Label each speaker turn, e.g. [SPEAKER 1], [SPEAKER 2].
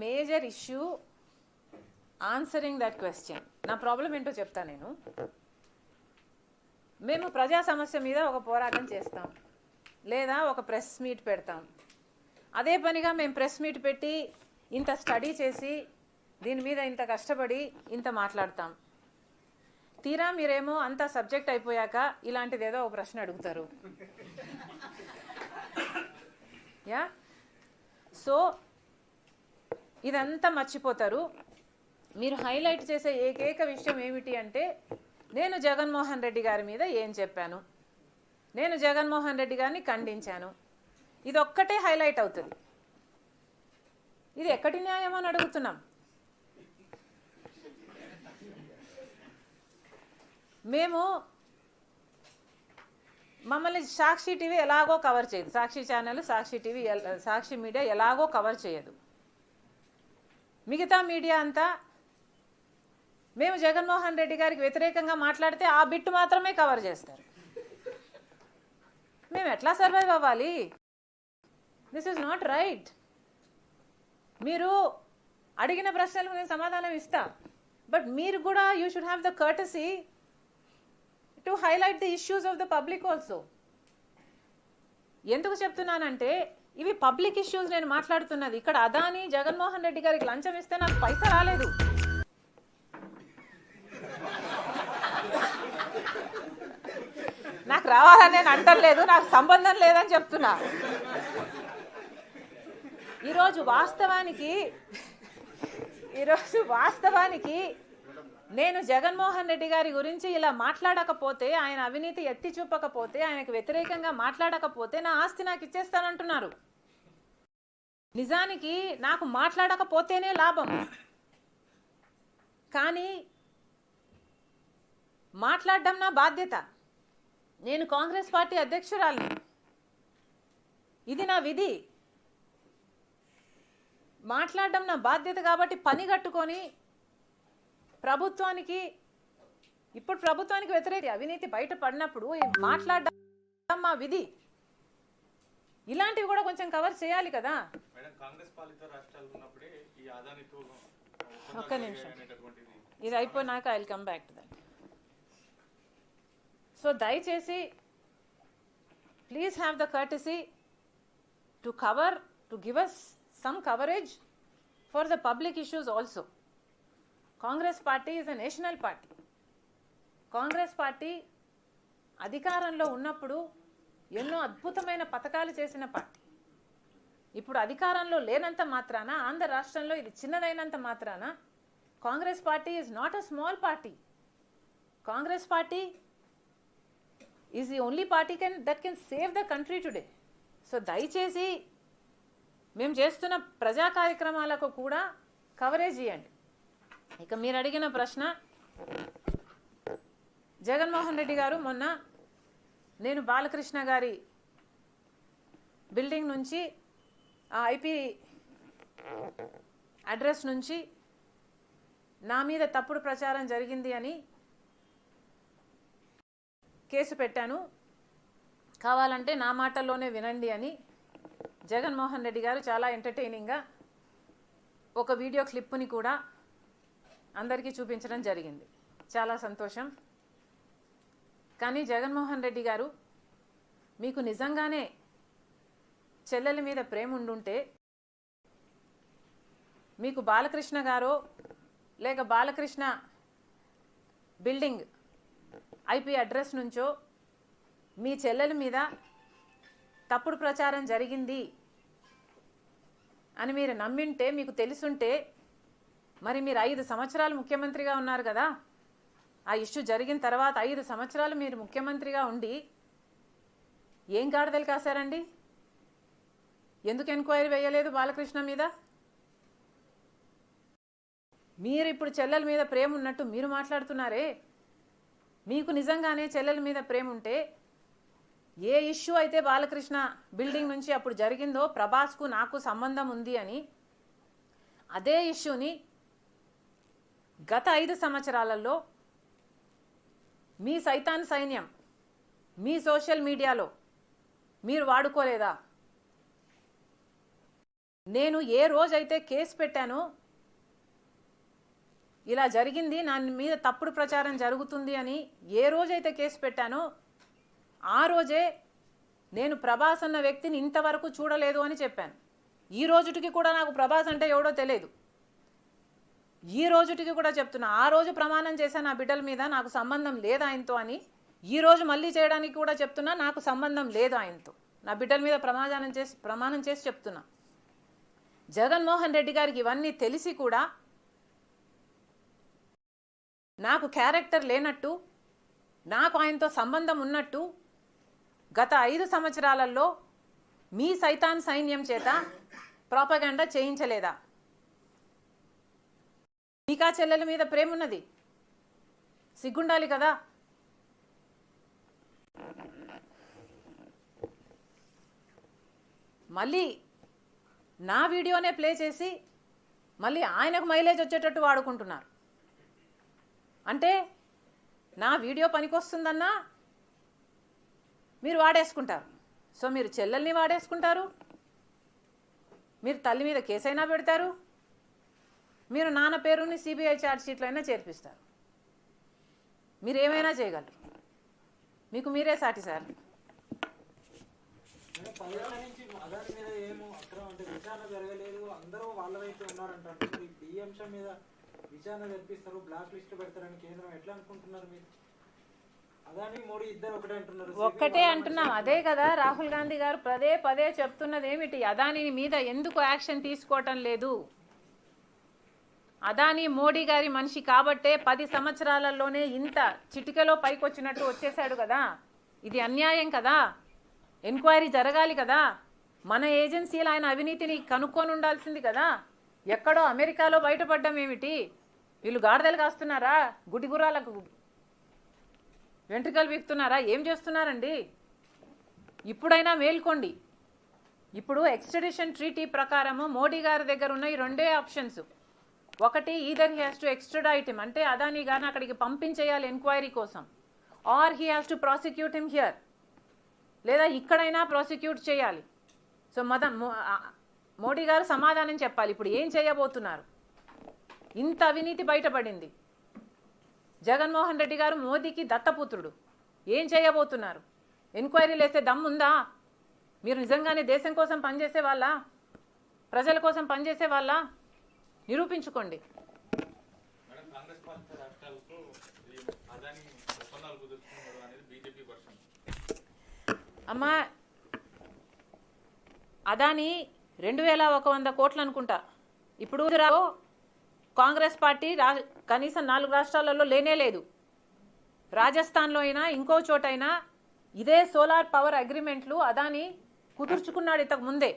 [SPEAKER 1] Major issue answering that question. నా problem ఏంటో చెప్తా నేను. మేము ప్రజా సమస్య మీద ఒక పోరాటం చేస్తాం, లేదా ఒక ప్రెస్ మీట్ పెడతాం. అదే పనిగా మేము ప్రెస్ మీట్ పెట్టి ఇంత స్టడీ చేసి దీని మీద ఇంత కష్టపడి ఇంత మాట్లాడతాం. తీరా మీరేమో అంత సబ్జెక్ట్ అయిపోయాక ఇలాంటిది ఏదో ఒక ప్రశ్న అడుగుతారు. యా, సో ఇదంతా మర్చిపోతారు. మీరు హైలైట్ చేసే ఏకైక విషయం ఏమిటి అంటే, నేను జగన్మోహన్ రెడ్డి గారి మీద ఏం చెప్పాను, నేను జగన్మోహన్ రెడ్డి గారిని ఖండించాను. ఇది ఒక్కటే హైలైట్ అవుతుంది. ఇది ఎక్కడి న్యాయం అని అడుగుతున్నాం. మేము మమ్మల్ని సాక్షి టీవీ ఎలాగో కవర్ చేయదు, సాక్షి ఛానల్, సాక్షి టీవీ, సాక్షి మీడియా ఎలాగో కవర్ చేయదు. మిగతా మీడియా అంతా మేము జగన్మోహన్ రెడ్డి గారికి వ్యతిరేకంగా మాట్లాడితే ఆ బిట్ మాత్రమే కవర్ చేస్తారు. మేము ఎట్లా సర్వైవ్ అవ్వాలి? This is not right. మీరు అడిగిన ప్రశ్నలకు నేను సమాధానం ఇస్తా, బట్ మీరు కూడా you should have the courtesy to highlight the issues of the public also. ఎందుకు చెప్తున్నానంటే, ఇవి పబ్లిక్ ఇష్యూస్ నేను మాట్లాడుతున్నది. ఇక్కడ అదాని జగన్మోహన్ రెడ్డి గారికి లంచం ఇస్తే నాకు పైసా రాలేదు. నాకు రావాలని నేను అంటలేదు, నాకు సంబంధం లేదని చెప్తున్నా. ఈరోజు వాస్తవానికి నేను జగన్మోహన్ రెడ్డి గారి గురించి ఇలా మాట్లాడకపోతే, ఆయన అవినీతి ఎత్తి చూపకపోతే, ఆయనకు వ్యతిరేకంగా మాట్లాడకపోతే నా ఆస్తి నాకు ఇచ్చేస్తానంటున్నారు. నిజానికి నాకు మాట్లాడకపోతేనే లాభం, కానీ మాట్లాడడం నా బాధ్యత. నేను కాంగ్రెస్ పార్టీ అధ్యక్షురాలిని, ఇది నా విధి. మాట్లాడడం నా బాధ్యత కాబట్టి పని కట్టుకొని ఇప్పుడు ప్రభుత్వానికి వ్యతిరేక అవినీతి బయట పడినప్పుడు మాట్లాడడం మా విధి. ఇలాంటివి కూడా కొంచెం కవర్ చేయాలి కదా. ఒక్క నిమిషం, ఇది అయిపోయినాక I will come back to that. So దయచేసి please have the courtesy to give us some coverage for the public issues also. Congress party is a national party. Congress party అధికారంలో ఉన్నప్పుడు ఎన్నో అద్భుతమైన పథకాలు చేసిన పార్టీ. ఇప్పుడు అధికారంలో లేనంత మాత్రాన, ఆంధ్ర రాష్ట్రంలో ఇది చిన్నదైనంత మాత్రాన Congress party is not a small party. Congress party is the only party that can save the country today. So దయచేసి మేము చేస్తున్న ప్రజా కార్యక్రమాలకు కూడా కవరేజ్ ఇవ్వండి. ఇక మీరు అడిగిన ప్రశ్న, జగన్మోహన్ రెడ్డి గారు మొన్న నేను బాలకృష్ణ గారి బిల్డింగ్ నుంచి, ఆ ఐపీ అడ్రస్ నుంచి నా మీద తప్పుడు ప్రచారం జరిగింది అని కేసు పెట్టాను, కావాలంటే నా మాటల్లోనే వినండి అని జగన్మోహన్ రెడ్డి గారు చాలా ఎంటర్టైనింగ్గా ఒక వీడియో క్లిప్ని కూడా అందరికీ చూపించడం జరిగింది. చాలా సంతోషం. కానీ జగన్మోహన్ రెడ్డి గారు, మీకు నిజంగానే చెల్లెల మీద ప్రేమ ఉండుంటే, మీకు బాలకృష్ణ గారో లేక బాలకృష్ణ బిల్డింగ్ ఐపీ అడ్రస్ నుంచో మీ చెల్లెల మీద తప్పుడు ప్రచారం జరిగింది అని మీరు నమ్మింటే, మీకు తెలుసుంటే, మరి మీరు 5 సంవత్సరాలు ముఖ్యమంత్రిగా ఉన్నారు కదా. ఆ ఇష్యూ జరిగిన తర్వాత 5 సంవత్సరాలు మీరు ముఖ్యమంత్రిగా ఉండి ఏం గాడిదలు కాశారండి? ఎందుకు ఎంక్వైరీ వేయలేదు బాలకృష్ణ మీద? మీరు ఇప్పుడు చెల్లెల మీద ప్రేమ ఉన్నట్టు మీరు మాట్లాడుతున్నారే. మీకు నిజంగానే చెల్లెల మీద ప్రేమ ఉంటే, ఏ ఇష్యూ అయితే బాలకృష్ణ బిల్డింగ్ నుంచి అప్పుడు జరిగిందో, ప్రభాస్కు నాకు సంబంధం ఉంది అని, అదే ఇష్యూని గత 5 సంవత్సరాలలో మీ సైతాన్ సైన్యం మీ సోషల్ మీడియాలో మీరు వాడుకోలేదా? నేను ఏ రోజైతే కేసు పెట్టానో ఇలా జరిగింది, నా మీద తప్పుడు ప్రచారం జరుగుతుంది అని ఏ రోజైతే కేసు పెట్టానో ఆ రోజే నేను ప్రభాస్ అన్న వ్యక్తిని ఇంతవరకు చూడలేదు అని చెప్పాను. ఈ రోజుటికి కూడా నాకు ప్రభాస్ అంటే ఎవడో తెలియదు. ఈ రోజుటికి కూడా చెప్తున్నా, ఆ రోజు ప్రమాణం చేశాను నా బిడ్డల మీద నాకు సంబంధం లేదు ఆయనతో అని. ఈ రోజు మళ్ళీ చేయడానికి కూడా చెప్తున్నా నాకు సంబంధం లేదు ఆయనతో. నా బిడ్డల మీద ప్రమాణం చేసి చెప్తున్నా. జగన్మోహన్ రెడ్డి గారికి ఇవన్నీ తెలిసి కూడా నాకు క్యారెక్టర్ లేనట్టు, నాకు ఆయనతో సంబంధం ఉన్నట్టు గత 5 సంవత్సరాలలో మీ సైతాన్ సైన్యం చేత ప్రాపగాండా చేయించలేదా? మీకా చెల్లెల మీద ప్రేమ ఉన్నది, సిగ్గుండాలి కదా. మళ్ళీ నా వీడియోనే ప్లే చేసి మళ్ళీ ఆయనకు మైలేజ్ వచ్చేటట్టు వాడుకుంటున్నారు. అంటే నా వీడియో పనికొస్తుందన్నా మీరు వాడేసుకుంటారు. సో మీరు చెల్లెల్ని వాడేసుకుంటారు, మీరు తల్లి మీద కేసైనా పెడతారు, మీరు నాన్న పేరుని సిబిఐ ఛార్జ్ షీట్లో అయినా చేర్పిస్తారు. మీరు ఏమైనా చేయగలరు, మీకు మీరే సాటి సార్.
[SPEAKER 2] విచారణ జరిపిస్తారు, బ్లాక్ లిస్ట్ పెడతారని కేంద్రం ఎట్లా అనుకుంటున్నారు మీరు? అదాని మోడీ ఇద్దరు ఒకటే అంటున్నారు.
[SPEAKER 1] ఒక్కటే అంటున్నాం, అదే కదా రాహుల్ గాంధీ గారు పదే పదే చెప్తున్నది ఏమిటి? అదాని మీద ఎందుకు యాక్షన్ తీసుకోవటం లేదు? అదాని మోడీ గారి మనిషి కాబట్టే 10 సంవత్సరాలలోనే ఇంత చిటికెలో పైకొచ్చినట్టు వచ్చేసాడు కదా. ఇది అన్యాయం కదా, ఎంక్వైరీ జరగాలి కదా. మన ఏజెన్సీలు ఆయన అవినీతిని కనుక్కొని ఉండాల్సింది కదా. ఎక్కడో అమెరికాలో బయటపడ్డం ఏమిటి? వీళ్ళు గాడిదలు కాస్తున్నారా? గుడిగురాలకు వెంట్రుకలు వీక్తున్నారా? ఏం చేస్తున్నారండి? ఇప్పుడైనా మేల్కోండి. ఇప్పుడు ఎక్స్ట్రడిషన్ ట్రీటీ ప్రకారము మోడీ గారి దగ్గర ఉన్న ఈ 2 ఆప్షన్స్. ఒకటి, either he has to extradite him, అంటే అదానీ గారిని అక్కడికి పంపించేయాలి ఎంక్వైరీ కోసం, or he has to prosecute him here, లేదా ఇక్కడైనా ప్రాసిక్యూట్ చేయాలి. సో మోడీ గారు సమాధానం చెప్పాలి. ఇప్పుడు ఏం చేయబోతున్నారు? ఇంత అవినీతి బయటపడింది. జగన్మోహన్ రెడ్డి గారు మోదీకి దత్తపుత్రుడు. ఏం చేయబోతున్నారు? ఎంక్వైరీలు వేసే దమ్ముందా? మీరు నిజంగానే దేశం కోసం పనిచేసే వాళ్ళ, ప్రజల కోసం పనిచేసే వాళ్ళ? నిరూపించుకోండి. అమ్మా, అదాని 2100 కోట్లు అనుకుంటా. ఇప్పుడు కాంగ్రెస్ పార్టీ కనీసం 4 రాష్ట్రాలలో లేనే లేదు. రాజస్థాన్లో అయినా ఇంకో చోటైనా ఇదే సోలార్ పవర్ అగ్రిమెంట్లు అదాని కుదుర్చుకున్నాడు ఇంతకు ముందే.